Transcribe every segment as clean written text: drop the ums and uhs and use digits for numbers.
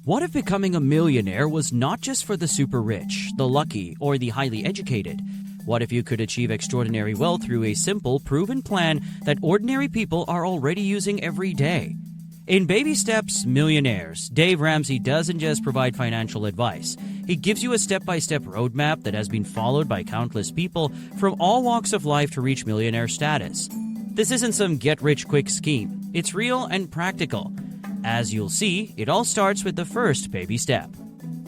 What if becoming a millionaire was not just for the super rich, the lucky, or the highly educated? What if you could achieve extraordinary wealth through a simple, proven plan that ordinary people are already using every day? In Baby Steps Millionaires, Dave Ramsey doesn't just provide financial advice. He gives you a step-by-step roadmap that has been followed by countless people from all walks of life to reach millionaire status. This isn't some get-rich-quick scheme. It's real and practical. As you'll see, it all starts with the first baby step.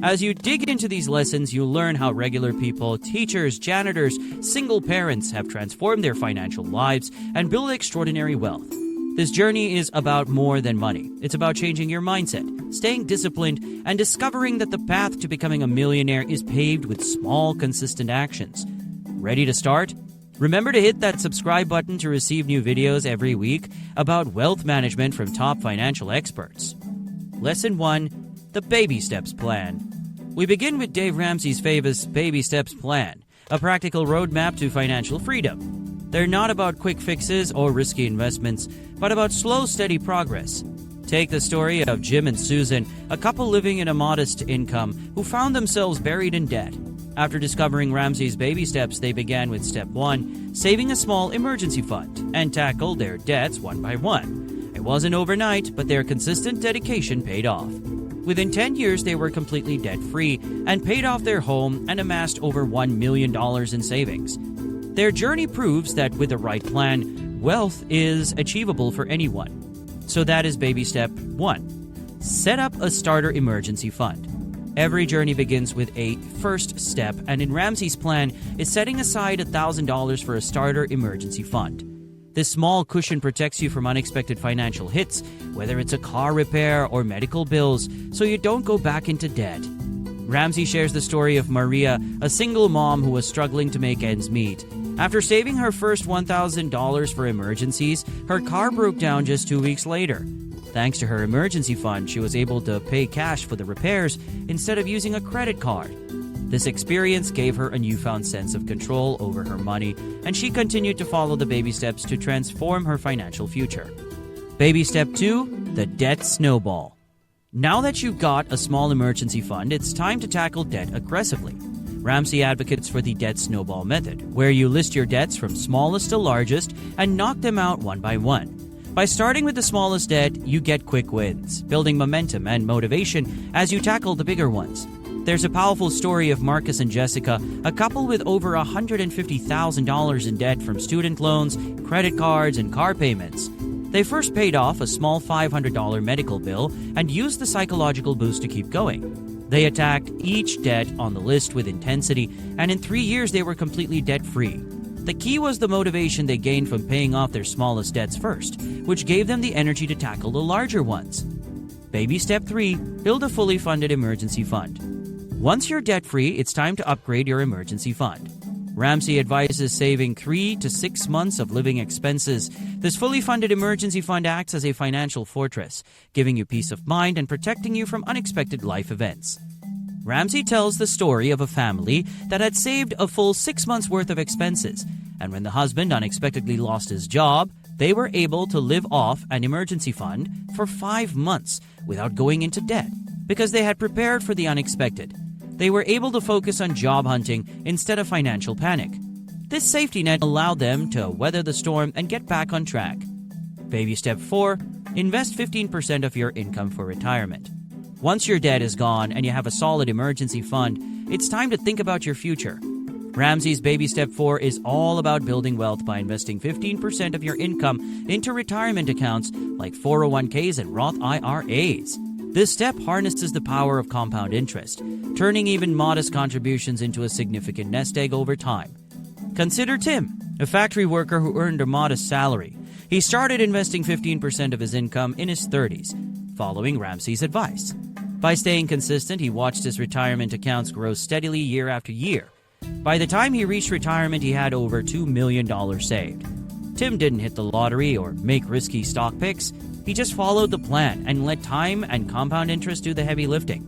As you dig into these lessons, you'll learn how regular people, teachers, janitors, single parents have transformed their financial lives and built extraordinary wealth. This journey is about more than money. It's about changing your mindset, staying disciplined, and discovering that the path to becoming a millionaire is paved with small, consistent actions. Ready to start? Remember to hit that subscribe button to receive new videos every week about wealth management from top financial experts. Lesson 1. The Baby Steps Plan. We begin with Dave Ramsey's famous Baby Steps Plan, a practical roadmap to financial freedom. They're not about quick fixes or risky investments, but about slow, steady progress. Take the story of Jim and Susan, a couple living in a modest income who found themselves buried in debt. After discovering Ramsey's baby steps, they began with step 1, saving a small emergency fund, and tackled their debts one by one. It wasn't overnight, but their consistent dedication paid off. Within 10 years, they were completely debt-free and paid off their home and amassed over $1 million in savings. Their journey proves that with the right plan, wealth is achievable for anyone. So that is baby step 1. Set up a starter emergency fund. Every journey begins with a first step, and in Ramsey's plan is setting aside $1,000 for a starter emergency fund. This small cushion protects you from unexpected financial hits, whether it's a car repair or medical bills, so you don't go back into debt. Ramsey shares the story of Maria, a single mom who was struggling to make ends meet. After saving her first $1,000 for emergencies, her car broke down just 2 weeks later. Thanks to her emergency fund, she was able to pay cash for the repairs instead of using a credit card. This experience gave her a newfound sense of control over her money, and she continued to follow the baby steps to transform her financial future. Baby step 2, the debt snowball. Now that you've got a small emergency fund, it's time to tackle debt aggressively. Ramsey advocates for the debt snowball method, where you list your debts from smallest to largest and knock them out one by one. By starting with the smallest debt, you get quick wins, building momentum and motivation as you tackle the bigger ones. There's a powerful story of Marcus and Jessica, a couple with over $150,000 in debt from student loans, credit cards, and car payments. They first paid off a small $500 medical bill and used the psychological boost to keep going. They attacked each debt on the list with intensity, and in 3 years they were completely debt-free. The key was the motivation they gained from paying off their smallest debts first, which gave them the energy to tackle the larger ones. Baby step 3, build a fully funded emergency fund. Once you're debt-free, it's time to upgrade your emergency fund. Ramsey advises saving 3 to 6 months of living expenses. This fully funded emergency fund acts as a financial fortress, giving you peace of mind and protecting you from unexpected life events. Ramsey tells the story of a family that had saved a full 6 months' worth of expenses, and when the husband unexpectedly lost his job, they were able to live off an emergency fund for 5 months without going into debt, because they had prepared for the unexpected. They were able to focus on job hunting instead of financial panic. This safety net allowed them to weather the storm and get back on track. Baby step 4, invest 15% of your income for retirement. Once your debt is gone and you have a solid emergency fund, it's time to think about your future. Ramsey's Baby Step 4 is all about building wealth by investing 15% of your income into retirement accounts like 401ks and Roth IRAs. This step harnesses the power of compound interest, turning even modest contributions into a significant nest egg over time. Consider Tim, a factory worker who earned a modest salary. He started investing 15% of his income in his 30s, following Ramsey's advice. By staying consistent, he watched his retirement accounts grow steadily year after year. By the time he reached retirement, he had over $2 million saved. Tim didn't hit the lottery or make risky stock picks. He just followed the plan and let time and compound interest do the heavy lifting.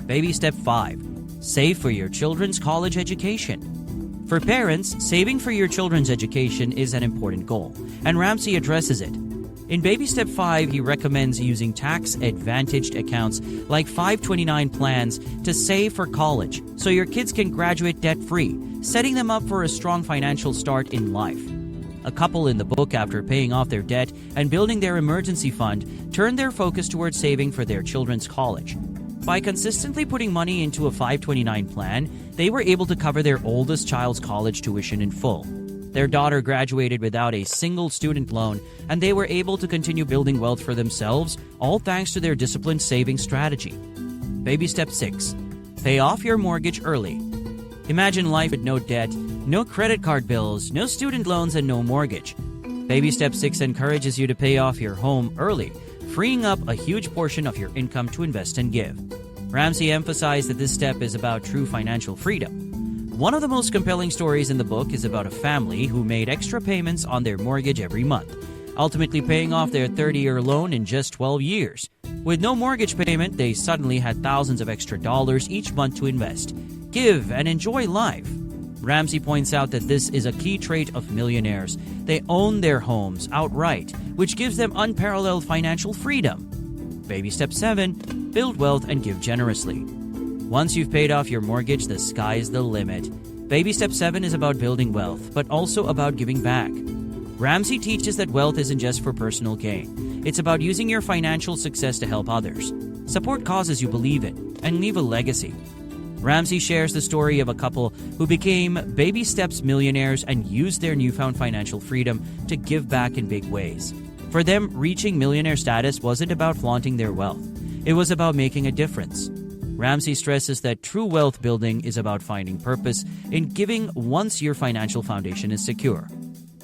Baby step 5, save for your children's college education. For parents, saving for your children's education is an important goal, and Ramsey addresses it. In Baby Step 5, he recommends using tax-advantaged accounts like 529 plans to save for college so your kids can graduate debt-free, setting them up for a strong financial start in life. A couple in the book, after paying off their debt and building their emergency fund, turned their focus towards saving for their children's college. By consistently putting money into a 529 plan, they were able to cover their oldest child's college tuition in full. Their daughter graduated without a single student loan, and they were able to continue building wealth for themselves, all thanks to their disciplined saving strategy. Baby Step 6. Pay off your mortgage early. Imagine life with no debt, no credit card bills, no student loans, and no mortgage. Baby Step 6 encourages you to pay off your home early, freeing up a huge portion of your income to invest and give. Ramsey emphasized that this step is about true financial freedom. One of the most compelling stories in the book is about a family who made extra payments on their mortgage every month, ultimately paying off their 30-year loan in just 12 years. With no mortgage payment, they suddenly had thousands of extra dollars each month to invest, give, and enjoy life. Ramsey points out that this is a key trait of millionaires. They own their homes outright, which gives them unparalleled financial freedom. Baby Step 7. Build wealth and give generously. Once you've paid off your mortgage, the sky's the limit. Baby Step 7 is about building wealth, but also about giving back. Ramsey teaches that wealth isn't just for personal gain. It's about using your financial success to help others, support causes you believe in, and leave a legacy. Ramsey shares the story of a couple who became Baby Steps millionaires and used their newfound financial freedom to give back in big ways. For them, reaching millionaire status wasn't about flaunting their wealth. It was about making a difference. Ramsey stresses that true wealth building is about finding purpose in giving once your financial foundation is secure.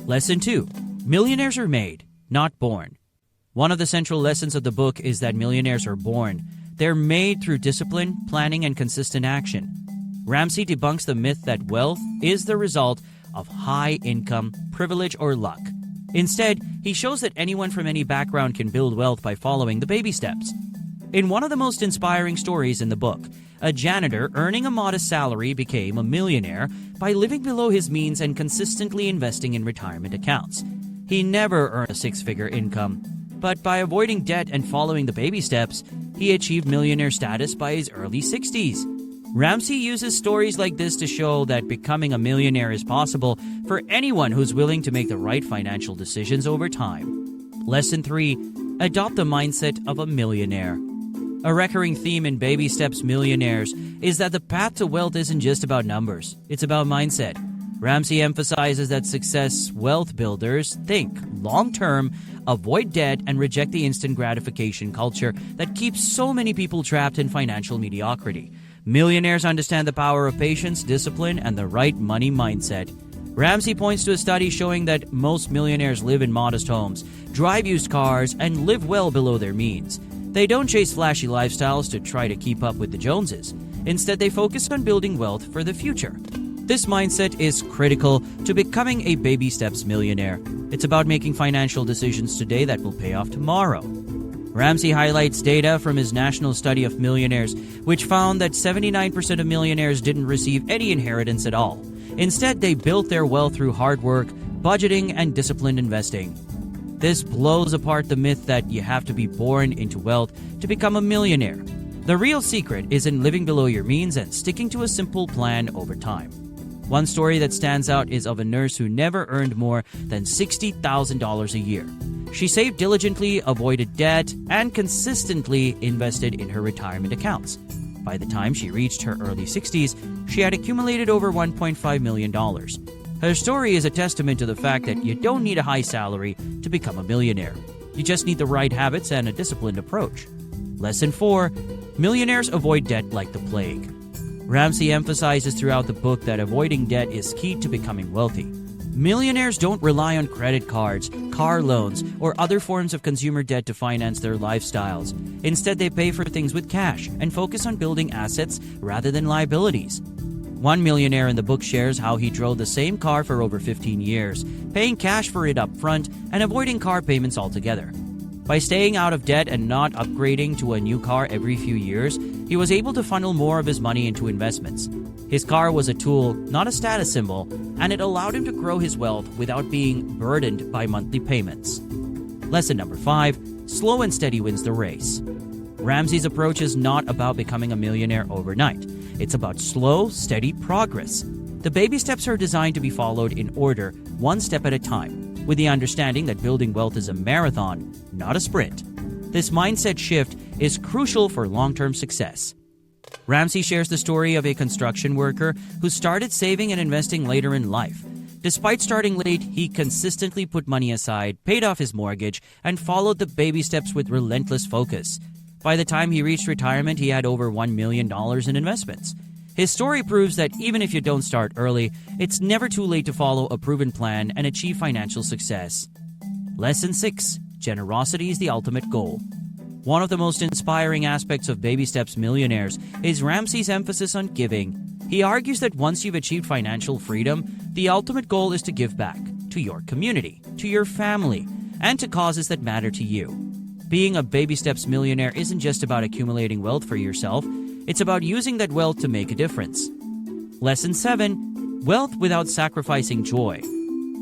Lesson 2. Millionaires are made, not born. One of the central lessons of the book is that millionaires are born. They're made through discipline, planning, and consistent action. Ramsey debunks the myth that wealth is the result of high income, privilege, or luck. Instead, he shows that anyone from any background can build wealth by following the baby steps. In one of the most inspiring stories in the book, a janitor earning a modest salary became a millionaire by living below his means and consistently investing in retirement accounts. He never earned a six-figure income, but by avoiding debt and following the baby steps, he achieved millionaire status by his early 60s. Ramsey uses stories like this to show that becoming a millionaire is possible for anyone who's willing to make the right financial decisions over time. Lesson 3. Adopt the mindset of a millionaire. A recurring theme in Baby Steps Millionaires is that the path to wealth isn't just about numbers, it's about mindset. Ramsey emphasizes that success wealth builders think long-term, avoid debt, and reject the instant gratification culture that keeps so many people trapped in financial mediocrity. Millionaires understand the power of patience, discipline, and the right money mindset. Ramsey points to a study showing that most millionaires live in modest homes, drive used cars, and live well below their means. They don't chase flashy lifestyles to try to keep up with the Joneses. Instead, they focus on building wealth for the future. This mindset is critical to becoming a Baby Steps millionaire. It's about making financial decisions today that will pay off tomorrow. Ramsey highlights data from his national study of millionaires, which found that 79% of millionaires didn't receive any inheritance at all. Instead, they built their wealth through hard work, budgeting, and disciplined investing. This blows apart the myth that you have to be born into wealth to become a millionaire. The real secret is in living below your means and sticking to a simple plan over time. One story that stands out is of a nurse who never earned more than $60,000 a year. She saved diligently, avoided debt, and consistently invested in her retirement accounts. By the time she reached her early 60s, she had accumulated over $1.5 million. Her story is a testament to the fact that you don't need a high salary to become a millionaire. You just need the right habits and a disciplined approach. Lesson 4. Millionaires avoid debt like the plague. Ramsey emphasizes throughout the book that avoiding debt is key to becoming wealthy. Millionaires don't rely on credit cards, car loans, or other forms of consumer debt to finance their lifestyles. Instead, they pay for things with cash and focus on building assets rather than liabilities. One millionaire in the book shares how he drove the same car for over 15 years, paying cash for it up front and avoiding car payments altogether. By staying out of debt and not upgrading to a new car every few years, he was able to funnel more of his money into investments. His car was a tool, not a status symbol, and it allowed him to grow his wealth without being burdened by monthly payments. Lesson number 5, slow and steady wins the race. Ramsey's approach is not about becoming a millionaire overnight. It's about slow, steady progress. The baby steps are designed to be followed in order, one step at a time, with the understanding that building wealth is a marathon, not a sprint. This mindset shift is crucial for long-term success. Ramsey shares the story of a construction worker who started saving and investing later in life. Despite starting late, he consistently put money aside, paid off his mortgage, and followed the baby steps with relentless focus. By the time he reached retirement, he had over $1 million in investments. His story proves that even if you don't start early, it's never too late to follow a proven plan and achieve financial success. Lesson 6. Generosity is the ultimate goal. One of the most inspiring aspects of Baby Steps Millionaires is Ramsey's emphasis on giving. He argues that once you've achieved financial freedom, the ultimate goal is to give back to your community, to your family, and to causes that matter to you. Being a Baby Steps Millionaire isn't just about accumulating wealth for yourself, it's about using that wealth to make a difference. Lesson 7. Wealth without sacrificing joy.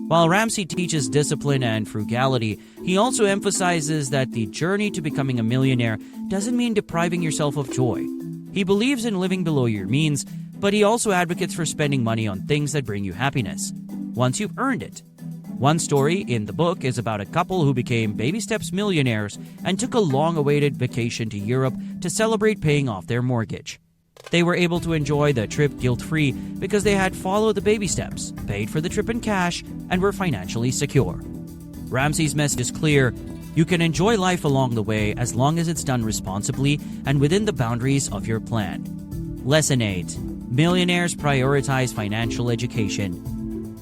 While Ramsey teaches discipline and frugality, he also emphasizes that the journey to becoming a millionaire doesn't mean depriving yourself of joy. He believes in living below your means, but he also advocates for spending money on things that bring you happiness, once you've earned it. One story in the book is about a couple who became Baby Steps millionaires and took a long-awaited vacation to Europe to celebrate paying off their mortgage. They were able to enjoy the trip guilt-free because they had followed the baby steps, paid for the trip in cash, and were financially secure. Ramsey's message is clear: you can enjoy life along the way as long as it's done responsibly and within the boundaries of your plan. Lesson 8. Millionaires prioritize financial education.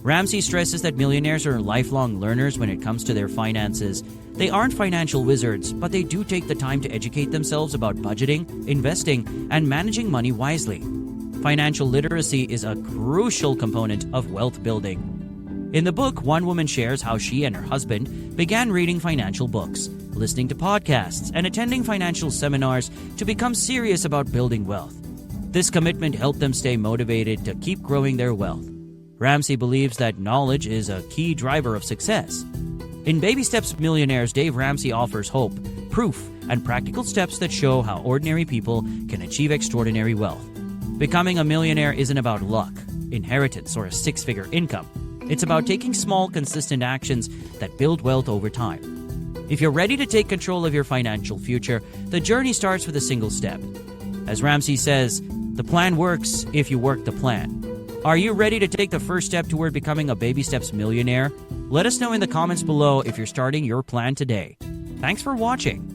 Ramsey stresses that millionaires are lifelong learners when it comes to their finances. They aren't financial wizards, but they do take the time to educate themselves about budgeting, investing, and managing money wisely. Financial literacy is a crucial component of wealth building. In the book, one woman shares how she and her husband began reading financial books, listening to podcasts, and attending financial seminars to become serious about building wealth. This commitment helped them stay motivated to keep growing their wealth. Ramsey believes that knowledge is a key driver of success. In Baby Steps Millionaires, Dave Ramsey offers hope, proof, and practical steps that show how ordinary people can achieve extraordinary wealth. Becoming a millionaire isn't about luck, inheritance, or a six-figure income. It's about taking small, consistent actions that build wealth over time. If you're ready to take control of your financial future, the journey starts with a single step. As Ramsey says, the plan works if you work the plan. Are you ready to take the first step toward becoming a Baby Steps millionaire? Let us know in the comments below if you're starting your plan today. Thanks for watching.